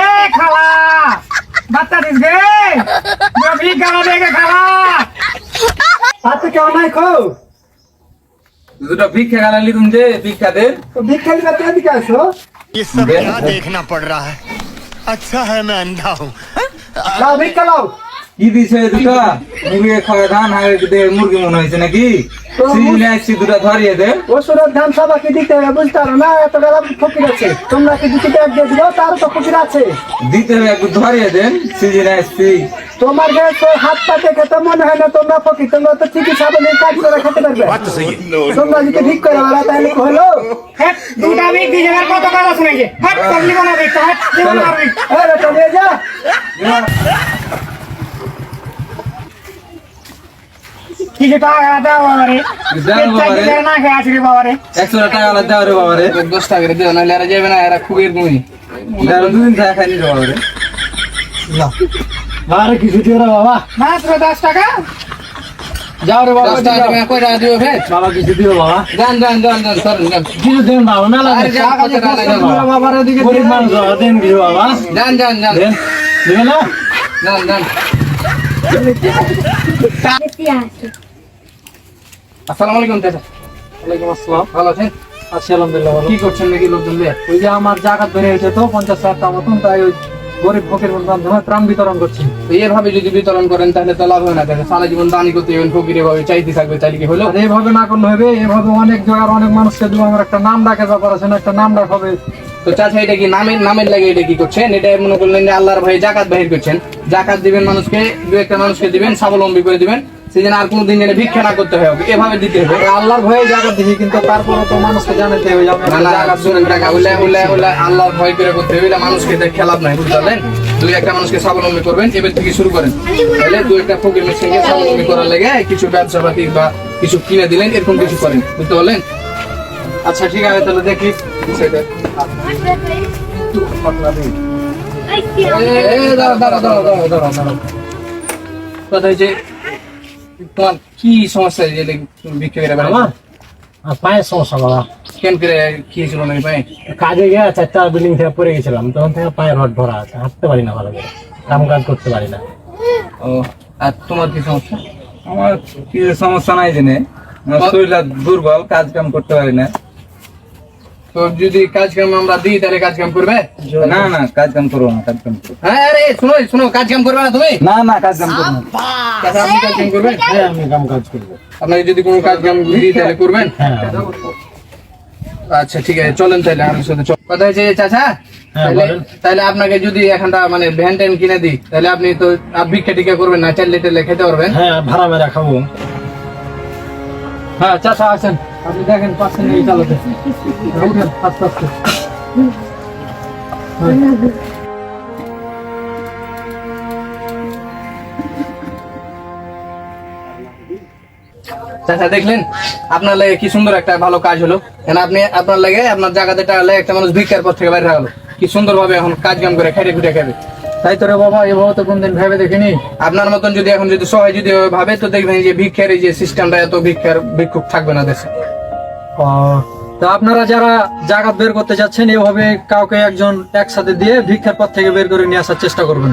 এ খালা বাচ্চা দিস গে ভিক্ষা দেগে খালা হাতে কেউ নাই খো দুটো ভিক্ষা গালালি তুমি যে ভিক্ষা দেন ভিক্ষা দিতে এদিকে আসো ये सब क्या देखना पड़ रहा है अच्छा है मैं अंधा हूँ লাও ভিক্ষা লাও কি দিছে দুটো মুরগি খাওয়া ধান আর মুরগি মনে হয়েছে নাকি সিজনে আসছি দুটো ধরিয়ে দে ওষুধের দাম সবাইকে দিতে হবে বুঝতে পারো না এত বেলা ফকির আছে তোমরা কি দিতে এক দিয়ে দিও তার তো ফকির আছে দিতে হবে একটু ধরিয়ে দেন সিজনে আসছি তোমার গায়ে তো হাত পা দেখে তো মনে হয় না তোমরা ফকির তোমরা তো চিকিৎসা বলে কাজ করে খেতে পারবে তোমরা যদি ঠিক করে বেড়া তাহলে হলো হ্যাট দুটা ভিক দিয়ে আর কত কাজ আছে নাকি হ্যাট করলি মনে হবে হ্যাট জীবন মারবি আরে তো নিয়ে যা কি যে টাকা দাও বাবারে দাও বাবারে। না খেয়ে আছি রে বাবারে 100 টাকা আলাদা দাও রে বাবা রে 10 টাকা করে দিও নাহলে আর যাবে না এরা খুব এরকমই দাঁড়া দুদিন চা খাইনি রে বাবা রে আরে কিছু দিও না বাবা মাত্র 10 টাকা যাও রে বাবা 10 টাকা তুমি কই টাকা দিও ফের বাবা কিছু দিও বাবা যান সরেন যান কিছু দেন বাবা না লাগে আরে যা কত টাকা লাগে বাবা বাবার দিকে গরিব মানুষ দেন কিছু বাবা যান দেন দিবে না যান আসসালামু আলাইকুম চাচা ওয়ালাইকুম আসসালাম ভালো আছেন আছি আলহামদুলিল্লাহ ভালো কি করছেন নাকি লোকজন দিয়ে ওই যে আমার জাকাত বেড়ে হয়েছে তো 50,000 টাকা মতন তাই ওই গরিব ফকির মাধ্যমে ত্রাণ বিতরণ করছি তো এইভাবে যদি বিতরণ করেন তাহলে তো লাভ হয় না দেখেন সারা জীবন দানি করতে হবেন ফকির এভাবে চাইতে থাকবে চাইলে কি হলো আর এইভাবে না করলে হবে এভাবে অনেক জায়গার অনেক মানুষকে দেবো আমার একটা নাম ডাকে ব্যাপার আছে না একটা নাম ডাক হবে তো চাচা এটা কি নামের লাগে এটা কি করছেন এটা মনে করলেন যে আল্লাহর ভাই জাকাত বাহির করছেন জাকাত দিবেন মানুষকে দু একটা মানুষকে দিবেন স্বাবলম্বী করে দিবেন সেদিন আর কোনোদিন যেন ভিক্ষা না করতে হবে এভাবে দিতে হবে আল্লাহর ভয়ে জাকাত দিবি কিন্তু তারপরে তো মানুষকে জানাতে হবে যে আমি না একটা না জাকাত শুনেন টাকা উল্লে আল্লাহর ভয় করে করতে হবে এটা মানুষকে দেখে লাভ নাই বুঝতে পারলেন দুই একটা মানুষকে স্বাবলম্বী করবেন এবার থেকে শুরু করেন তাহলে দু একটা ফকির মিসকিনকে স্বাবলম্বী করার লেগে কিছু ব্যবসা পাতি বা কিছু কিনে দিলেন এরকম কিছু করেন বুঝতে পারলেন আচ্ছা ঠিক আছে তাহলে দেখি সেটা দাঁড়াও কথা হচ্ছে তোমার কি সমস্যা যে বিক্রি করে বেড়াচ্ছ? আমার আর পায়ের সমস্যা বাবা কেন করে কি ছিল নাকি পায়ে কাজে গিয়ে 4টা বিল্ডিং থেকে পড়ে গেছিলাম তখন থেকে পায়ের রড ভরা আছে হাঁটতে পারি না ভালো করে কাম কাজ করতে পারি না ও আর তোমার কি সমস্যা আমার কি সমস্যা নাই জেনে আমার শরীর দুর্বল কাজ কাম করতে পারি না তো যদি কাজ কাম আমরা দিই তাহলে কাজ কাম করবে না না কাজ কাম করবো না কাজ কাম করবো হ্যাঁ আরে শোনো কাজ কাম করবে না তুমি না কাজ কাম করবো না চাচা, আপনি কাজ কাম করবেন হ্যাঁ আমি কাম কাজ করবো আপনাকে যদি কোনো কাজ কাম দিই তাহলে করবেন হ্যাঁ আচ্ছা ঠিক আছে চলেন তাহলে আমার সাথে কথা হয়েছে চাচা হ্যাঁ, তাহলে বলেন। তাহলে আপনাকে যদি এখানটা মানে ভ্যান ট্যান কিনে দিই তাহলে আপনি তো ভিক্ষা টিকা করবেন না চাল টেলে খেতে পারবেন হ্যাঁ ভাড়া মেরা খাবো হ্যাঁ চাচা আছেন আপনি দেখেন পাচ্ছেন এই চালাতে উঠেন আস্তে আস্তে চাচা দেখলেন আপনার লাগে কি সুন্দর একটা ভালো কাজ হলো কেন আপনি আপনার লাগে আপনার জায়গাতে টাকা একটা মানুষ ভিক্ষার পর থেকে বাইরে গেল কি সুন্দর ভাবে এখন কাজ কাম করে খেটে খুঁটে খাবে তাই তো রে বাবা এভাবে তো কোনদিন ভেবে দেখিনি আপনার মতন যদি এখন যদি সবাই যদি এভাবে ভাবে তো দেখবেন যে ভিক্ষার এই যে সিস্টেমটা এত ভিক্ষুক থাকবে না দেশে তো আপনারা যারা জাকাত বের করতে যাচ্ছেন এভাবে কাউকে একজন একসাথে দিয়ে ভিক্ষার পথ থেকে বের করে নিয়ে আসার চেষ্টা করবেন